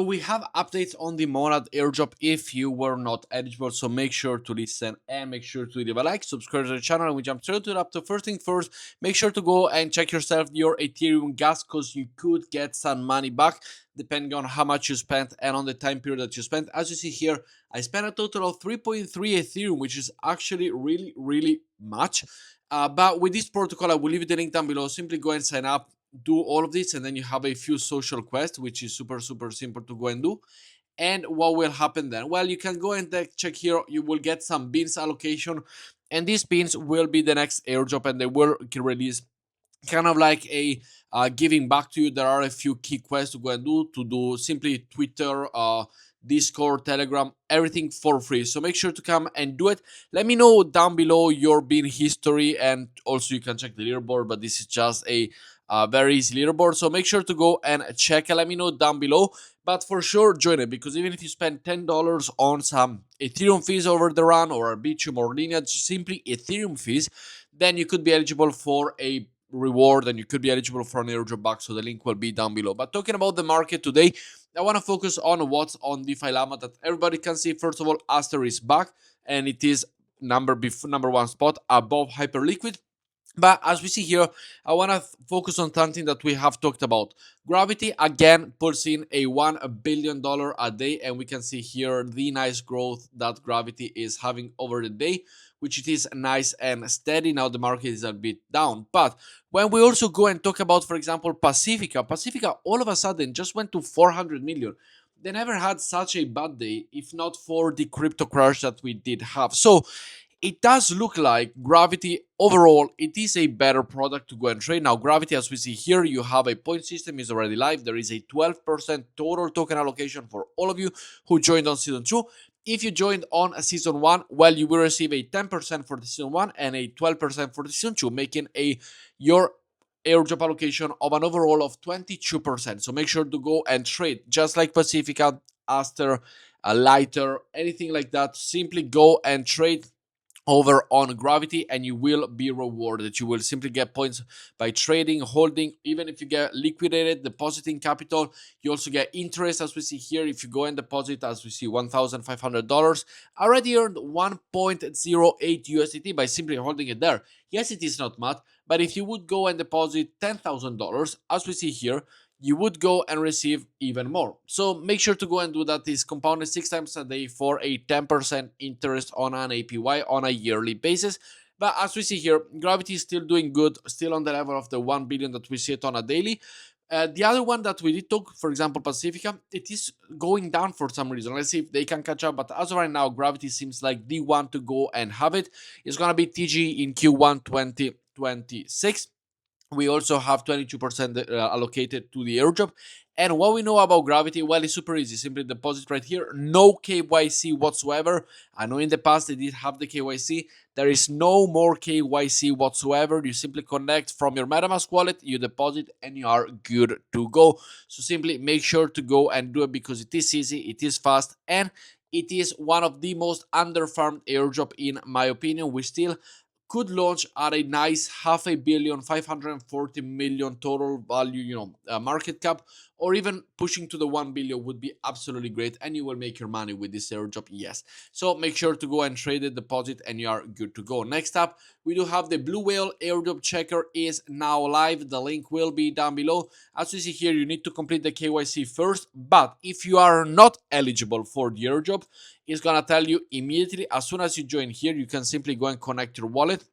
We have updates on the Monad airdrop if you were not eligible, so make sure to listen and make sure to leave a like, subscribe to the channel, and we jump straight to it. Up to first thing first, make sure to go and check yourself your Ethereum gas, because you could get some money back depending on how much you spent and on the time period that you spent. As you see here, I spent a total of 3.3 Ethereum, which is actually really much. But with this protocol, I will leave you the link down below. Simply go and sign up, do all of this, and then you have a few social quests, which is super simple to go and do. And what will happen then? Well, you can go and check here. You will get some beans allocation, and these beans will be the next airdrop, and they will release kind of like a giving back to you. There are a few key quests to go and do simply Twitter, Discord, Telegram, everything for free. So make sure to come and do it. Let me know down below your bean history, and also you can check the leaderboard, but this is just a very easy leaderboard. So make sure to go and check and let me know down below. But for sure, join it, because even if you spend $10 on some Ethereum fees over the run, or Arbitrum or Lineage, simply Ethereum fees, then you could be eligible for a reward and you could be eligible for an airdrop back. So the link will be down below. But talking about the market today, I want to focus on what's on DeFi Llama that everybody can see. First of all, Aster is back, and it is number one spot above Hyperliquid. But as we see here, I want to focus on something that we have talked about. Gravity again pulls in a $1 billion a day, and we can see here the nice growth that Gravity is having over the day, which it is nice and steady. Now the market is a bit down. But when we also go and talk about, for example, Pacifica all of a sudden just went to 400 million. They never had such a bad day, if not for the crypto crash that we did have. So it does look like Gravity overall, it is a better product to go and trade. Now Gravity, as we see here, you have a point system, is already live. There is a 12% total token allocation for all of you who joined on season 2. If you joined on a season 1, well, you will receive a 10% for the season 1 and a 12% for the season 2, making your airdrop allocation of an overall of 22%. So make sure to go and trade, just like Pacifica, Aster, Lighter, anything like that. Simply go and trade over on Gravity, and you will be rewarded. You will simply get points by trading, holding. Even if you get liquidated, depositing capital, you also get interest, as we see here. If you go and deposit, as we see, $1,500, already earned 1.08 USDT by simply holding it there. Yes, it is not much, but if you would go and deposit $10,000, as we see here, you would go and receive even more. So make sure to go and do that. It's compounded 6 times a day for a 10% interest on an APY on a yearly basis. But as we see here, Gravity is still doing good, still on the level of the 1 billion that we see it on a daily. The other one that we did talk, for example, Pacifica, it is going down for some reason. Let's see if they can catch up. But as of right now, Gravity seems like the one to go and have it. It's going to be TG in Q1 2026. We also have 22% allocated to the airdrop. And what we know about Gravity, well, it's super easy. Simply deposit right here. No KYC whatsoever. I know in the past they did have the KYC. There is no more KYC whatsoever. You simply connect from your MetaMask wallet, you deposit, and you are good to go. So simply make sure to go and do it, because it is easy, it is fast, and it is one of the most underfarmed airdrop in my opinion. We still could launch at a nice $500 million, 540 million total value, market cap, or even pushing to the 1 billion would be absolutely great, and you will make your money with this airdrop. Yes, so make sure to go and trade the deposit, and you are good to go. Next up, we do have the Blue Whale airdrop checker is now live. The link will be down below. As you see here, you need to complete the KYC first, but if you are not eligible for the airdrop, it's gonna tell you immediately as soon as you join here. You can simply go and connect your wallet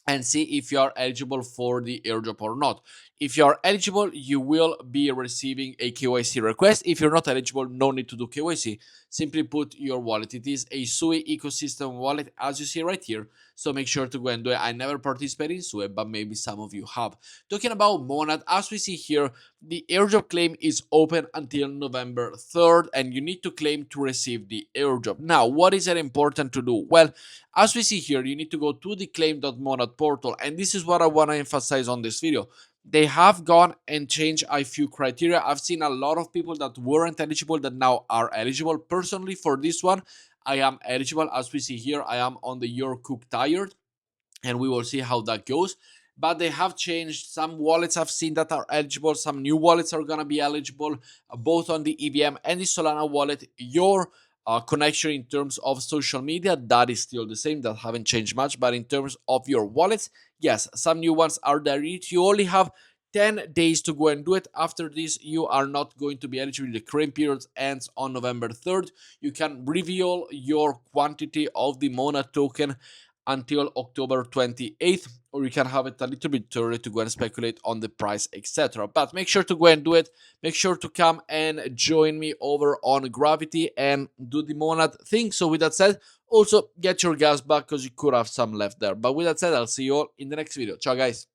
and see if you are eligible for the airdrop or not. If you are eligible, you will be receiving a KYC request. If you're not eligible, no need to do KYC. Simply put your wallet. It is a SUI ecosystem wallet, as you see right here. So make sure to go and do it. I never participated in SUI, but maybe some of you have. Talking about Monad, as we see here, the airdrop claim is open until November 3rd, and you need to claim to receive the airdrop. Now, what is it important to do? Well, as we see here, you need to go to the claim.monad portal, and this is what I want to emphasize on this video. They have gone and changed a few criteria. I've seen a lot of people that weren't eligible that now are eligible. Personally, for this one, I am eligible. As we see here, I am on the Your Cook Tired, and we will see how that goes. but they have changed. Some wallets I've seen that are eligible, some new wallets are gonna be eligible, both on the EVM and the Solana wallet. Your connection in terms of social media, that is still the same, that haven't changed much. But in terms of your wallets, yes, some new ones are there. You only have 10 days to go and do it. After this, you are not going to be eligible. The current period ends on November 3rd. You can reveal your quantity of the Mona token until October 28th, or you can have it a little bit early to go and speculate on the price, etc. But make sure to go and do it. Make sure to come and join me over on Gravity and do the Monad thing. So with that said, also get your gas back because you could have some left there. But with that said, I'll see you all in the next video. Ciao, guys.